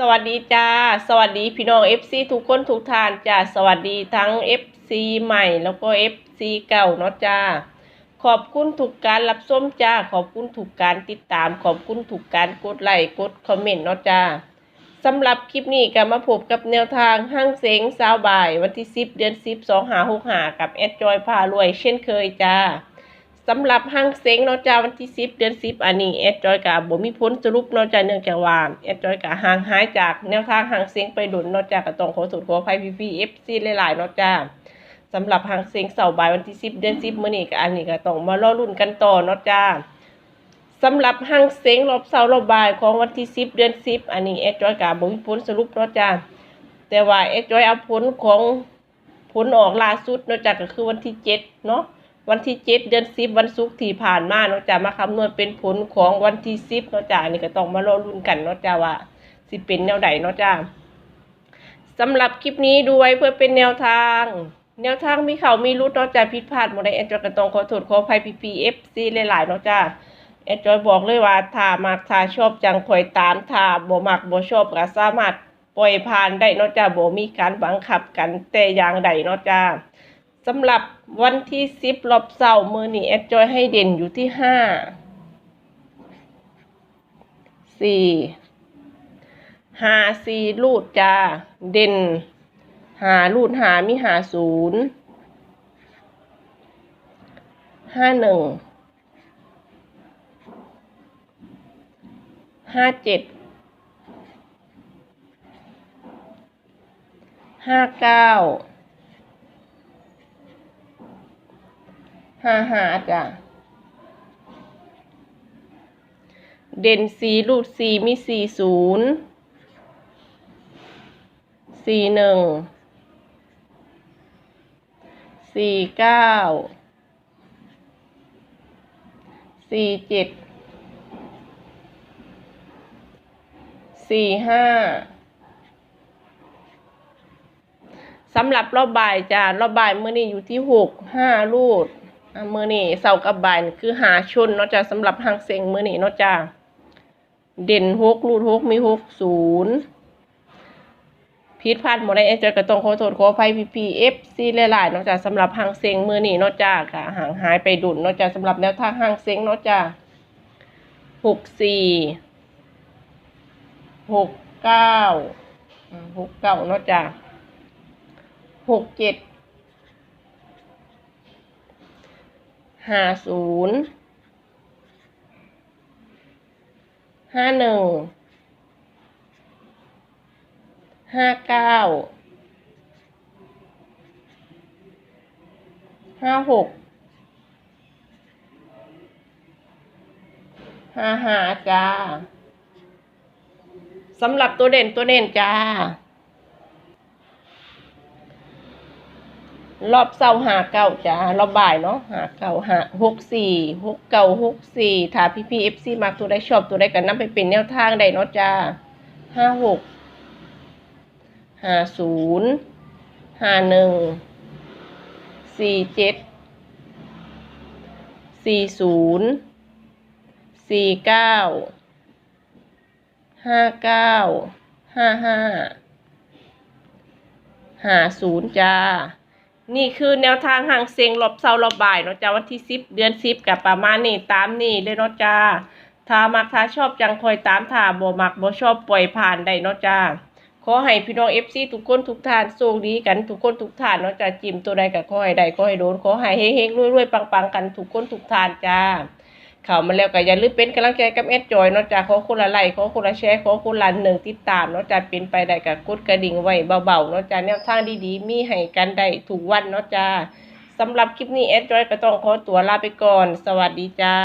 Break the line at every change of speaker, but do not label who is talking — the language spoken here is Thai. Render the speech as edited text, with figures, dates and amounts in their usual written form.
สวัสดีจ้าสวัสดีพี่น้อง FC ทุกคนทุกท่านจ้าสวัสดีทั้ง FC ใหม่แล้วก็ FC เก่าเนาะจ้าขอบคุณทุกการรับชมจ้าขอบคุณทุกการติดตามขอบคุณทุกการกดไลค์กดคอมเมนต์เนาะจ้าสำหรับคลิปนี้ก็มาพบกับแนวทางห้างเส็งสาวบ่ายวันที่10เดือน10 2565กับแอดจอยพารวยเช่นเคยจ้าสำหรับห้างเซ็งเนาะจ้าวันที่10เดือน10อันนี้แอดจอยกับบ่มีผลสรุปเนาะจ้าเนื่องจากว่าแอดจอยกับห่างหายจากแนวทางห้างเซ็งไปดุลเนาะจ้าก็ต้องขอโทษขออภัยพี่ๆ FC หลายๆเนาะจ้าสำหรับห้างเซ็งเสาร์บ่ายวันที่10เดือน10มื้อนี้ก็อันนี้ก็ต้องมารอลุ้นกันต่อเนาะจ้าสำหรับห้างเซ็งรอบเสาร์รอบบ่ายของวันที่10เดือน10อันนี้แอดจอยกับบ่มีผลสรุปเนาะจ้าแต่ว่าแอดจอยเอาผลของผลออกล่าสุดเนาะจ้าก็คือวันที่7เนาะวันที่7เดือน10วันศุกร์ที่ผ่านมาเนาะจ้ามาคำนวณเป็นผลของวันที่10เนาะจ้าอันนี้ก็ต้องมารอลุ้นกันเนาะจ้าว่าสิเป็นแนวใดเนาะจ้าสำหรับคลิปนี้ดูไว้เพื่อเป็นแนวทางมีเขามีรุดเนาะจ้าผิดพลาดหมดเลยแอดจอยก็ต้องขอโทษขออภัยพี่ๆ FC หลายๆเนาะจ้าแอดจอยบอกเลยว่าถ้ามักถ้าชอบจังคอยตามถ้าบ่มักบ่ชอบก็สามารถปล่อยผ่านได้เนาะจ้าบ่มีการบังคับกันแต่อย่างใดเนาะจ้าสำหรับวันที่10รอบเสาร์มื้อนี้แอดจอยให้เด่นอยู่ที่4รูดจ้าเด่นรูดมี50 51 57 59 55จ้ะเด่น4รูด4มี40 41 49 47 45สำหรับรอบบ่ายจ้ารอบบ่ายมื้อนี้อยู่ที่5รูดมื้อนี้เสาร์กับบ่ายคือหาชนเนาะจ้าสำหรับห้างเซ็งมื้อนี้เนาะจ้าเด่น6รูด6มี60ผิดพลาดหมดเลยแอดจอยก็ต้องขอโทษขออภัยพี่ๆ FC หลายๆเนาะจ้าสำหรับห้างเซ็งมื้อนี้เนาะจ้าค่ะห่างหายไปดุลเนาะจ้าสำหรับแนวทางห้างเซ็งเนาะจ้า64 69 เนาะจ้า67 50 51 59 56 55จ้าสำหรับตัวเด่นจ้ารอบเสาร์59จ้ารอบบ่ายเนาะ64 ถ้าพี่ FC มักตัวใดชอบตัวใดก็นำไปเป็นแนวทางได้เนาะจ้า56 50 51 47 40 49 59 55 50จ้านี่คือแนวทางห่างเซ็งรอบเสาร์รอบบ่ายเนาะจ้าวันที่10เดือน10กับประมาณนี้ตามนี้เลยเนาะจ้าถ้ามักถ้าชอบจังคอยตามถ้าบ่มักบ่ชอบปล่อยผ่านได้เนาะจ้าขอให้พี่น้อง FC ทุกคนทุกท่านโชคดีกันทุกคนทุกท่านเนาะจ้าจิ้มตัวใดก็ขอให้ได้ขอให้โดนขอให้เฮงๆรวยๆปังๆกันทุกคนทุกท่านจ้าเข้ามาแล้วก็อย่าลืมเป็นกำลังใจกับแอดจอยเนาะจ้าขอคนละไลค์ขอคนละแชร์ขอคนละ1ติดตามเนาะจ้าเป็นไปได้ก็กดกระดิ่งไว้เบาๆเนาะจ้าแนวทางดีๆมีให้กันได้ทุกวันเนาะจ้าสำหรับคลิปนี้แอดจอยก็ต้องขอตัวลาไปก่อนสวัสดีจ้า